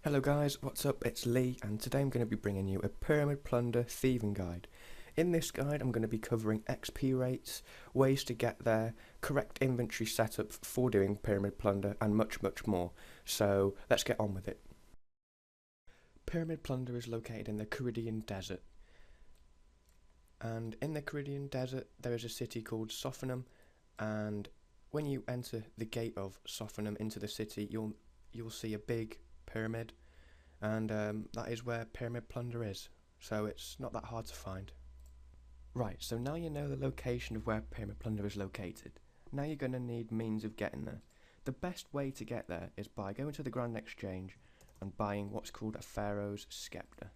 Hello guys, what's up? It's Lee, and today I'm going to be bringing you a Pyramid Plunder thieving guide. In this guide I'm going to be covering XP rates, ways to get there, correct inventory setup for doing Pyramid Plunder, and much more. So let's get on with it. Pyramid Plunder is located in the Caridian Desert, and in the Caridian Desert there is a city called Sophanum, and when you enter the gate of Sophanum into the city you'll see a big pyramid, and that is where Pyramid Plunder is, so it's not that hard to find. Right, so now you know the location of where Pyramid Plunder is located. Now you're going to need means of getting there. The best way to get there is by going to the Grand Exchange and buying what's called a Pharaoh's Scepter.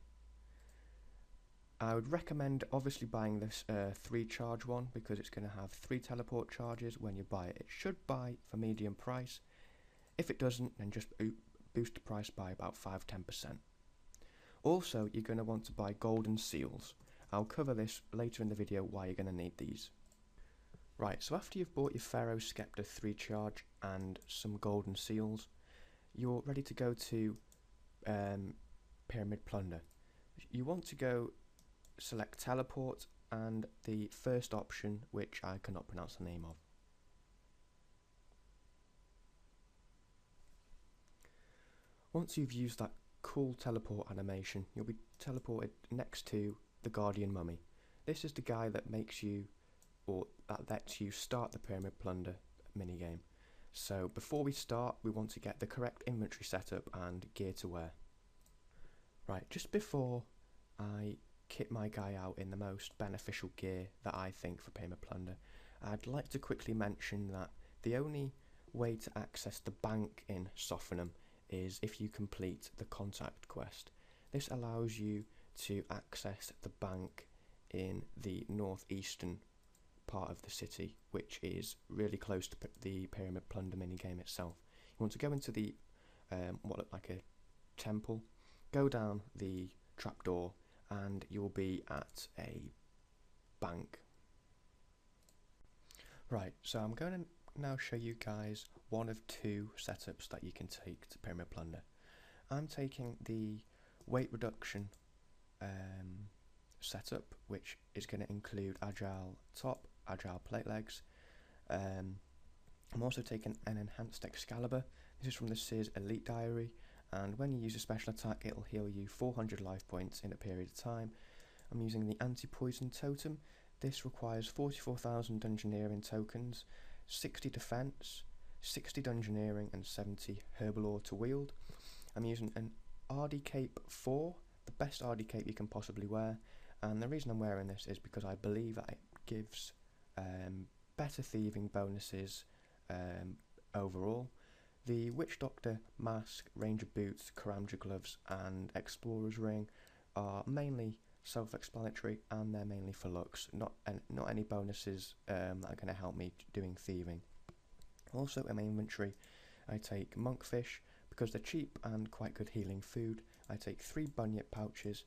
I would recommend obviously buying this 3 charge one, because it's going to have 3 teleport charges when you buy it. It should buy for medium price. If it doesn't, then just boost the price by about 5–10%. Also, you're going to want to buy golden seals. I'll cover this later in the video why you're going to need these. Right, so after you've bought your Pharaoh's Scepter 3 charge and some golden seals, you're ready to go to Pyramid Plunder. You want to go select teleport and the first option, which I cannot pronounce the name of. Once you've used that cool teleport animation, you'll be teleported next to the Guardian Mummy. This is the guy that makes you, or that lets you start the Pyramid Plunder minigame. So before we start, we want to get the correct inventory setup and gear to wear. Right, just before I kit my guy out in the most beneficial gear that I think for Pyramid Plunder, I'd like to quickly mention that the only way to access the bank in Sophanum is if you complete the contact quest. This allows you to access the bank in the northeastern part of the city, which is really close to the Pyramid Plunder minigame itself. You want to go into the what looked like a temple, go down the trapdoor, and you'll be at a bank. Right, so I'm going to now show you guys one of 2 setups that you can take to Pyramid Plunder. I'm taking the weight reduction setup, which is going to include agile top, agile plate legs. I'm also taking an enhanced Excalibur. This is from the Sears Elite Diary, and when you use a special attack it'll heal you 400 life points in a period of time. I'm using the anti-poison totem. This requires 44,000 dungeoneering tokens, 60 defense, 60 dungeoneering and 70 herbal to wield. I'm using an RD Cape 4, the best RD Cape you can possibly wear, and the reason I'm wearing this is because I believe that it gives better thieving bonuses overall. The Witch Doctor mask, Ranger boots, Karamja gloves and Explorer's ring are mainly self-explanatory, and they're mainly for looks, not any bonuses that are going to help me doing thieving. Also in my inventory I take monkfish because they're cheap and quite good healing food. I take 3 bunyip pouches.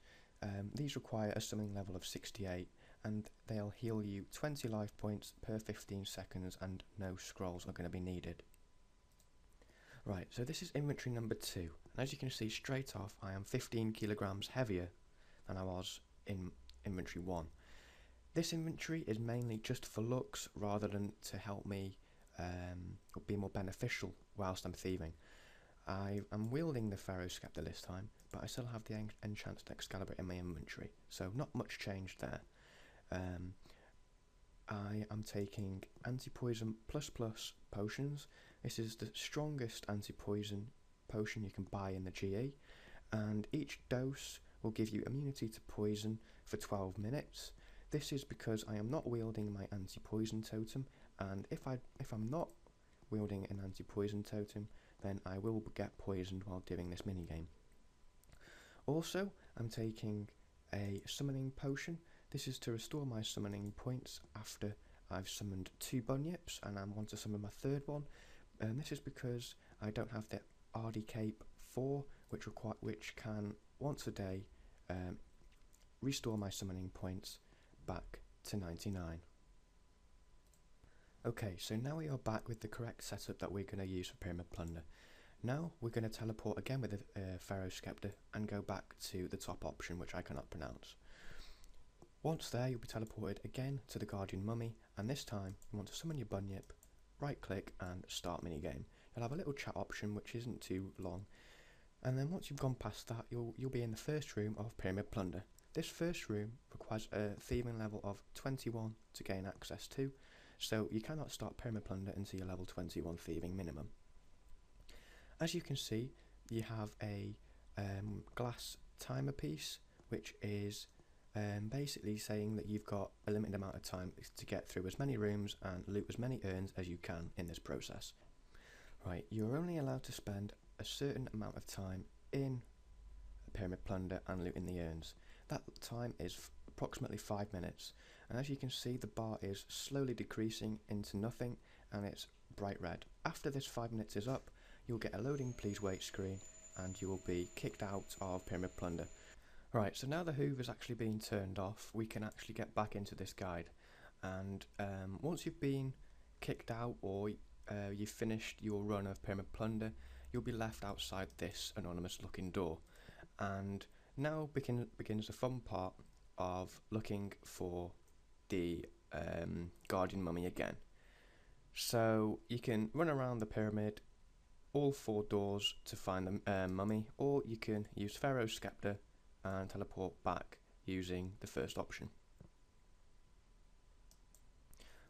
These require a summoning level of 68 and they'll heal you 20 life points per 15 seconds, and no scrolls are going to be needed. Right, so this is inventory number 2, and as you can see straight off I am 15 kilograms heavier than I was in inventory 1. This inventory is mainly just for looks rather than to help me be more beneficial whilst I'm thieving. I am wielding the Pharaoh's Scepter this time, but I still have the Enchanted Excalibur in my inventory, so not much changed there. I am taking anti-poison plus potions. This is the strongest anti-poison potion you can buy in the GE, and each dose will give you immunity to poison for 12 minutes. This is because I am not wielding my anti-poison totem, and if I'm not wielding an anti-poison totem, then I will get poisoned while doing this minigame. Also, I'm taking a summoning potion. This is to restore my summoning points after I've summoned 2 bunyips and I want to summon my 3rd one. And this is because I don't have the RD Cape 4, which can once a day restore my summoning points back to 99. Okay, so now we are back with the correct setup that we're going to use for Pyramid Plunder. Now we're going to teleport again with the Pharaoh Scepter and go back to the top option, which I cannot pronounce. Once there, you'll be teleported again to the Guardian Mummy, and this time you want to summon your Bunyip, right click and start minigame. You'll have a little chat option which isn't too long, and then once you've gone past that, you'll be in the first room of Pyramid Plunder. This first room requires a thieving level of 21 to gain access to, so you cannot start Pyramid Plunder until you're level 21 thieving minimum. As you can see, you have a glass timer piece, which is basically saying that you've got a limited amount of time to get through as many rooms and loot as many urns as you can in this process. Right, you're only allowed to spend a certain amount of time in Pyramid Plunder and looting the urns. That time is approximately 5 minutes, and as you can see, the bar is slowly decreasing into nothing and it's bright red. After this 5 minutes is up, you'll get a loading please wait screen and you will be kicked out of Pyramid Plunder. Right, so now the Hoover's actually been turned off, we can actually get back into this guide, and once you've been kicked out or you've finished your run of Pyramid Plunder, you'll be left outside this anonymous looking door, and now begins the fun part of looking for the Guardian Mummy again. So you can run around the pyramid, all 4 doors to find the mummy, or you can use Pharaoh's Scepter and teleport back using the first option.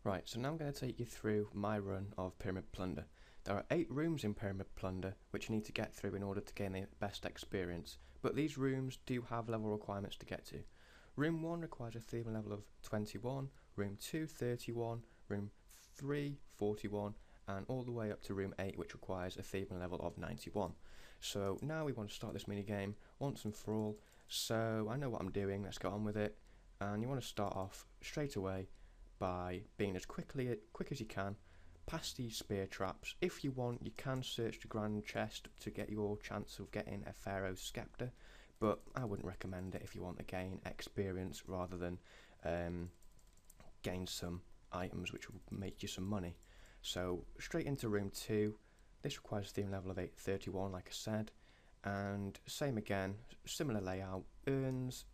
Right, so now I'm going to take you through my run of Pyramid Plunder. There are 8 rooms in Pyramid Plunder which you need to get through in order to gain the best experience, but these rooms do have level requirements to get to. Room 1 requires a thieving level of 21, room 2 31, room 3 41, and all the way up to room 8, which requires a thieving level of 91. So now we want to start this mini game once and for all. So I know what I'm doing, let's get on with it. And you want to start off straight away by being as quick as you can past these spear traps. If you want, you can search the grand chest to get your chance of getting a Pharaoh's Scepter, but I wouldn't recommend it if you want to gain experience rather than gain some items which will make you some money. So straight into room 2, this requires a theme level of 831 like I said, and same again, similar layout, urns,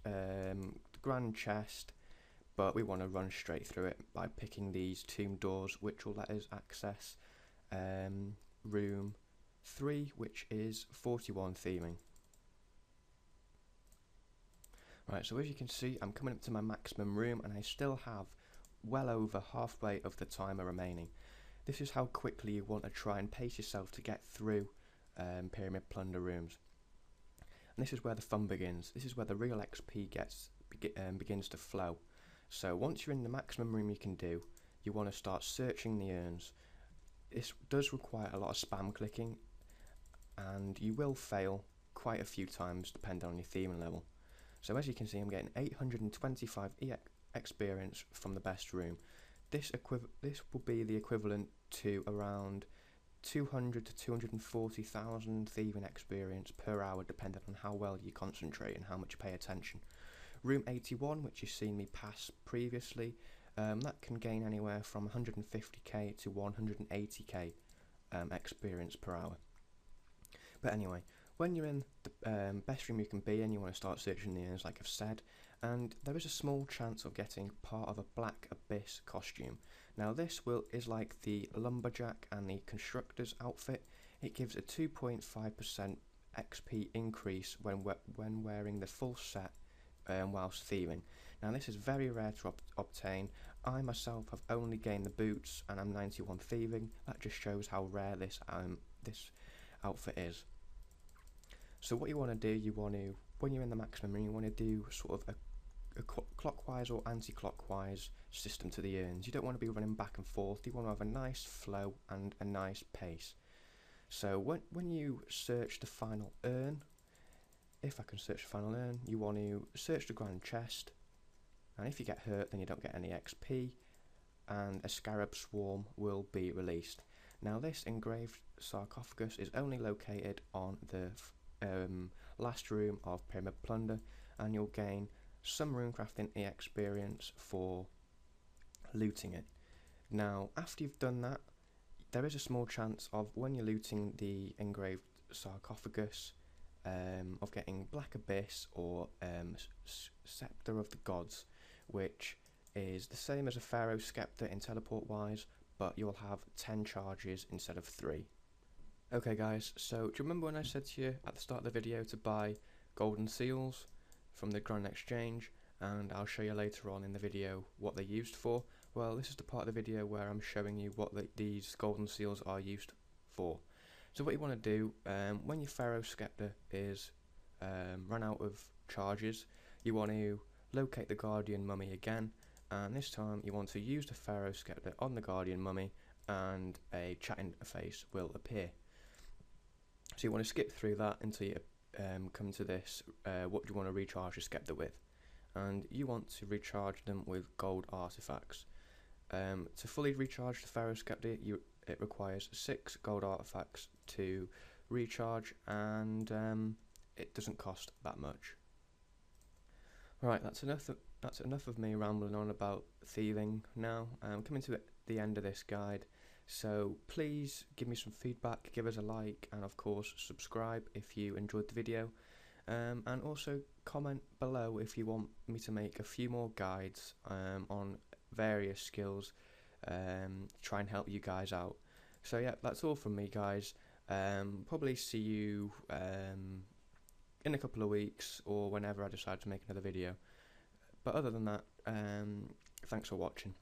the grand chest, but we want to run straight through it by picking these tomb doors which will let us access room 3, which is 41 theming. Right, so as you can see, I'm coming up to my maximum room and I still have well over halfway of the timer remaining. This is how quickly you want to try and pace yourself to get through Pyramid Plunder rooms. And this is where the fun begins. This is where the real XP begins to flow. So once you're in the maximum room you can do, you want to start searching the urns. This does require a lot of spam clicking, and you will fail quite a few times depending on your theming level. So as you can see, I'm getting 825 experience from the best room. This will be the equivalent to around 200 to 240,000 thieving experience per hour, depending on how well you concentrate and how much you pay attention. Room 81, which you've seen me pass previously, that can gain anywhere from 150k to 180k experience per hour. But anyway, when you're in the best room you can be in, you want to start searching the urns like I've said, and there is a small chance of getting part of a Black Abyss costume. Now this is like the Lumberjack and the Constructor's outfit. It gives a 2.5% XP increase when wearing the full set whilst thieving. Now this is very rare to obtain. I myself have only gained the boots and I'm 91 thieving. That just shows how rare this outfit is. So what you want to do, when you're in the maximum room, you want to do sort of a clockwise or anti-clockwise system to the urns. You don't want to be running back and forth. You want to have a nice flow and a nice pace. So when you search the final urn, if I can search the final urn, you want to search the grand chest, and if you get hurt then you don't get any XP, and a scarab swarm will be released. Now this engraved sarcophagus is only located on the last room of Pyramid Plunder, and you'll gain some runecrafting experience for looting it. Now after you've done that, there is a small chance of, when you're looting the engraved sarcophagus, of getting Black Abyss or Scepter of the Gods, which is the same as a Pharaoh Scepter in teleport wise, but you'll have 10 charges instead of 3. Okay guys, so do you remember when I said to you at the start of the video to buy golden seals from the Grand Exchange, and I'll show you later on in the video what they're used for? Well, this is the part of the video where I'm showing you what these golden seals are used for. So what you want to do, when your Pharaoh Scepter is run out of charges, you want to locate the Guardian Mummy again, and this time you want to use the Pharaoh Scepter on the Guardian Mummy, and a chat interface will appear. So you want to skip through that until you come to this, what do you want to recharge your Scepter with? And you want to recharge them with gold artifacts. To fully recharge the Pharaoh Scepter, it requires 6 gold artifacts to recharge, and it doesn't cost that much. Right, that's enough of me rambling on about thieving now. I'm coming to the end of this guide, so please give me some feedback, give us a like, and of course subscribe if you enjoyed the video, and also comment below if you want me to make a few more guides on various skills, try and help you guys out. So yeah, that's all from me guys. Probably see you in a couple of weeks or whenever I decide to make another video. But other than that, thanks for watching.